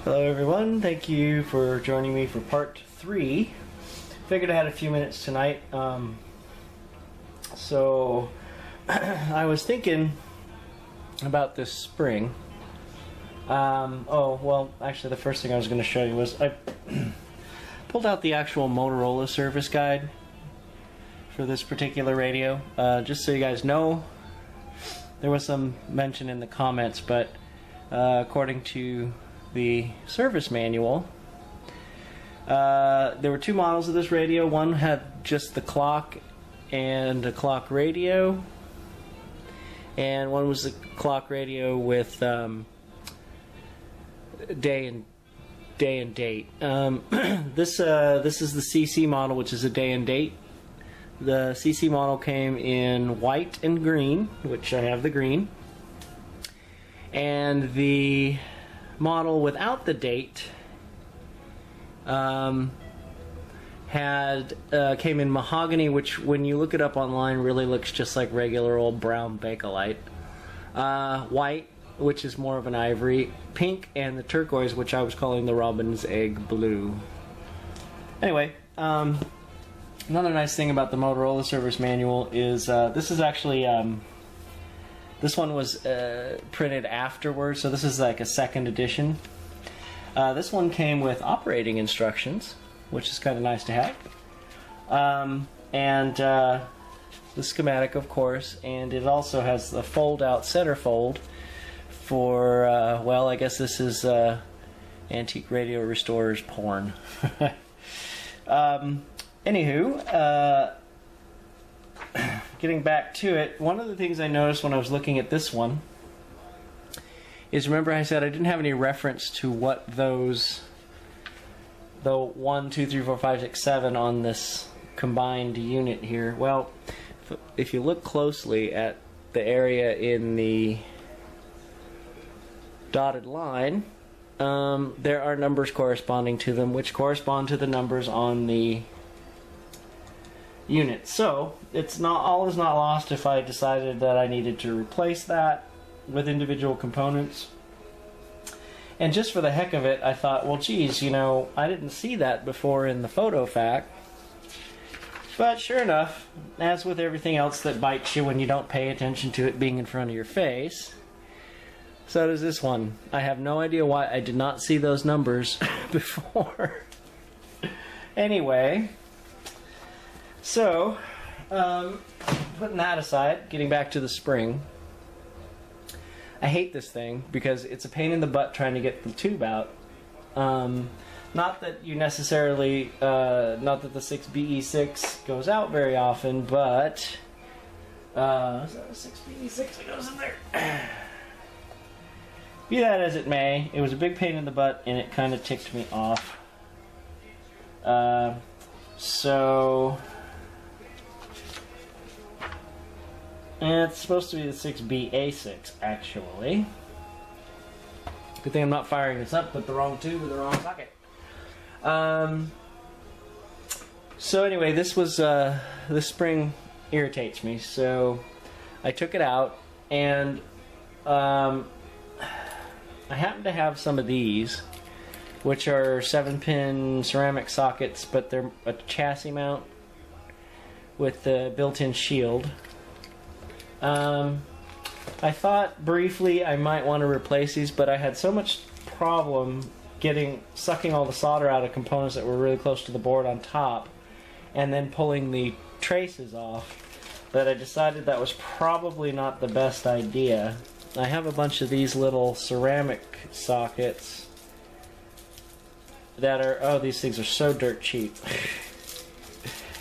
Hello everyone, thank you for joining me for part 3. Figured I had a few minutes tonight. So I was thinking about this spring. Actually the first thing I was going to show you was I pulled out the actual Motorola service guide for this particular radio. Just so you guys know, there was some mention in the comments, but according to the service manual, there were two models of this radio. One had just the clock and a clock radio, and one was a clock radio with day and date. This is the CC model, which is a day and date. The CC model came in white and green, which I have the green, and the model without the date came in mahogany, which when you look it up online really looks just like regular old brown Bakelite. White, which is more of an ivory, pink, and the turquoise, which I was calling the robin's egg blue. Anyway, another nice thing about the Motorola service manual is this is actually this one was printed afterwards, so this is like a second edition. This one came with operating instructions, which is kind of nice to have, and the schematic, of course, and it also has the fold-out centerfold for, well, I guess this is Antique Radio Restorer's porn. Anywho, getting back to it, one of the things I noticed when I was looking at this one is, remember I said I didn't have any reference to what those, the 1, 2, 3, 4, 5, 6, 7 on this combined unit here. Well, if you look closely at the area in the dotted line, there are numbers corresponding to them, which correspond to the numbers on the unit. So it's not, all is not lost if I decided that I needed to replace that with individual components. And just for the heck of it, I thought, well, geez, you know, I didn't see that before in the photo fact. But sure enough, as with everything else that bites you when you don't pay attention to it being in front of your face, so does this one. I have no idea why I did not see those numbers before. Anyway, so putting that aside, getting back to the spring, I hate this thing because it's a pain in the butt trying to get the tube out. Not that you necessarily, not that the 6BE6 goes out very often, but is that a 6BE6 that goes in there? Be that as it may, it was a big pain in the butt and it kind of ticked me off. And it's supposed to be the 6BA6, actually. Good thing I'm not firing this up with the wrong tube or the wrong socket. So anyway, this spring irritates me, so I took it out, and I happen to have some of these, which are 7-pin ceramic sockets, but they're a chassis mount with the built-in shield. I thought briefly I might want to replace these, but I had so much problem sucking all the solder out of components that were really close to the board on top, and then pulling the traces off, that I decided that was probably not the best idea. I have a bunch of these little ceramic sockets that are, oh, these things are so dirt cheap.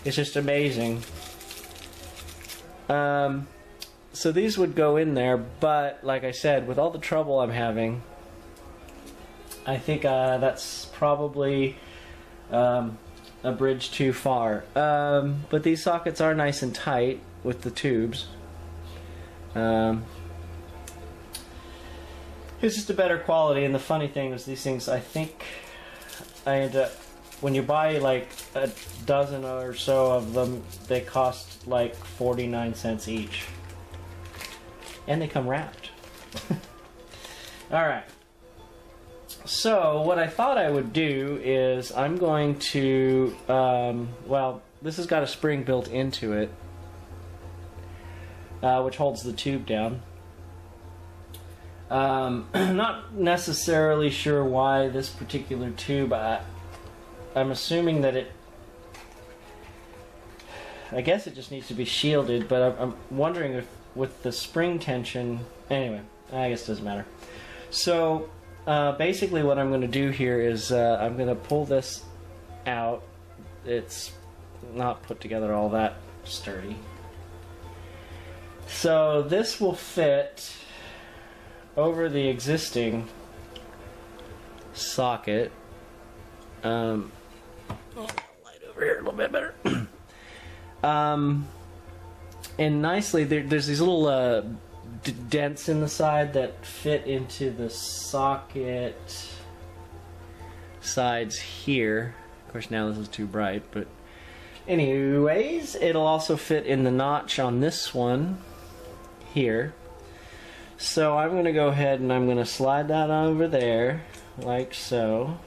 It's just amazing. So these would go in there, but like I said, with all the trouble I'm having, I think that's probably a bridge too far. But these sockets are nice and tight with the tubes. It's just a better quality, and the funny thing is these things, I think I end up, when you buy like a dozen or so of them, they cost like 49 cents each. And they come wrapped. Alright. So what I thought I would do is I'm going to, well, this has got a spring built into it, which holds the tube down. Not necessarily sure why this particular tube. I'm assuming that I guess it just needs to be shielded, but I'm wondering if with the spring tension. Anyway, I guess it doesn't matter. So basically what I'm going to do here is I'm going to pull this out. It's not put together all that sturdy. So this will fit over the existing socket. Light over here a little bit better. And nicely, there's these little dents in the side that fit into the socket sides here. Of course, now this is too bright, but anyways, it'll also fit in the notch on this one here. So I'm going to go ahead and I'm going to slide that over there, like so.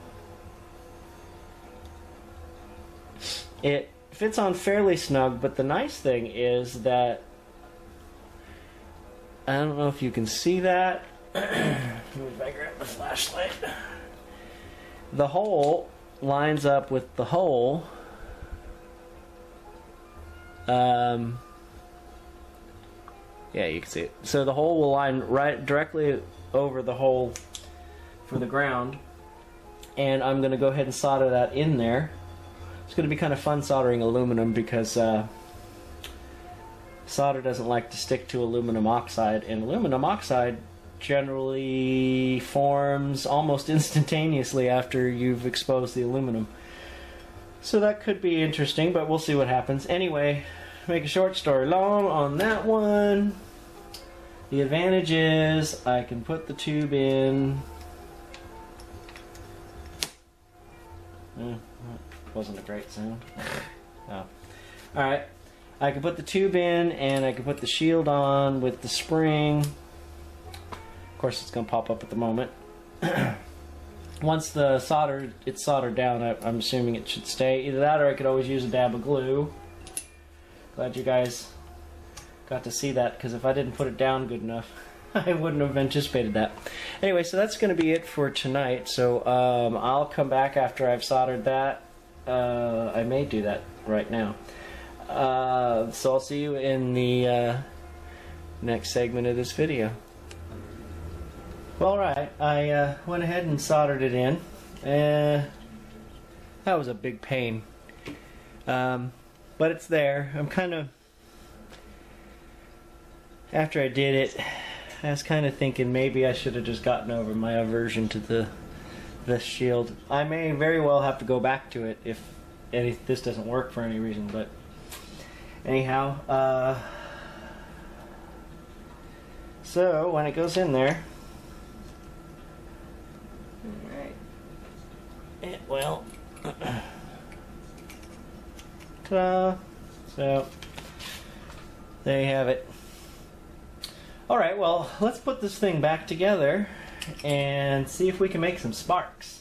It fits on fairly snug, but the nice thing is that, I don't know if you can see that. Let me grab the flashlight. The hole lines up with the hole. Yeah, you can see it. So the hole will line right directly over the hole for the ground, and I'm going to go ahead and solder that in there. It's going to be kind of fun soldering aluminum because solder doesn't like to stick to aluminum oxide, and aluminum oxide generally forms almost instantaneously after you've exposed the aluminum. So that could be interesting, but we'll see what happens. Anyway, make a short story long on that one. The advantage is I can put the tube in. Wasn't a great sound. Oh. Alright. I can put the tube in and I can put the shield on with the spring. Of course it's going to pop up at the moment. Once it's soldered down, I'm assuming it should stay. Either that or I could always use a dab of glue. Glad you guys got to see that, because if I didn't put it down good enough, I wouldn't have anticipated that. Anyway, so that's going to be it for tonight. So I'll come back after I've soldered that. I may do that right now. So I'll see you in the next segment of this video. Well, alright, I went ahead and soldered it in. That was a big pain. But it's there. I'm kind of... After I did it, I was kind of thinking maybe I should have just gotten over my aversion to this shield. I may very well have to go back to it if this doesn't work for any reason, but anyhow, so when it goes in there, alright, it will, ta-da, so there you have it. Alright, well, let's put this thing back together and see if we can make some sparks.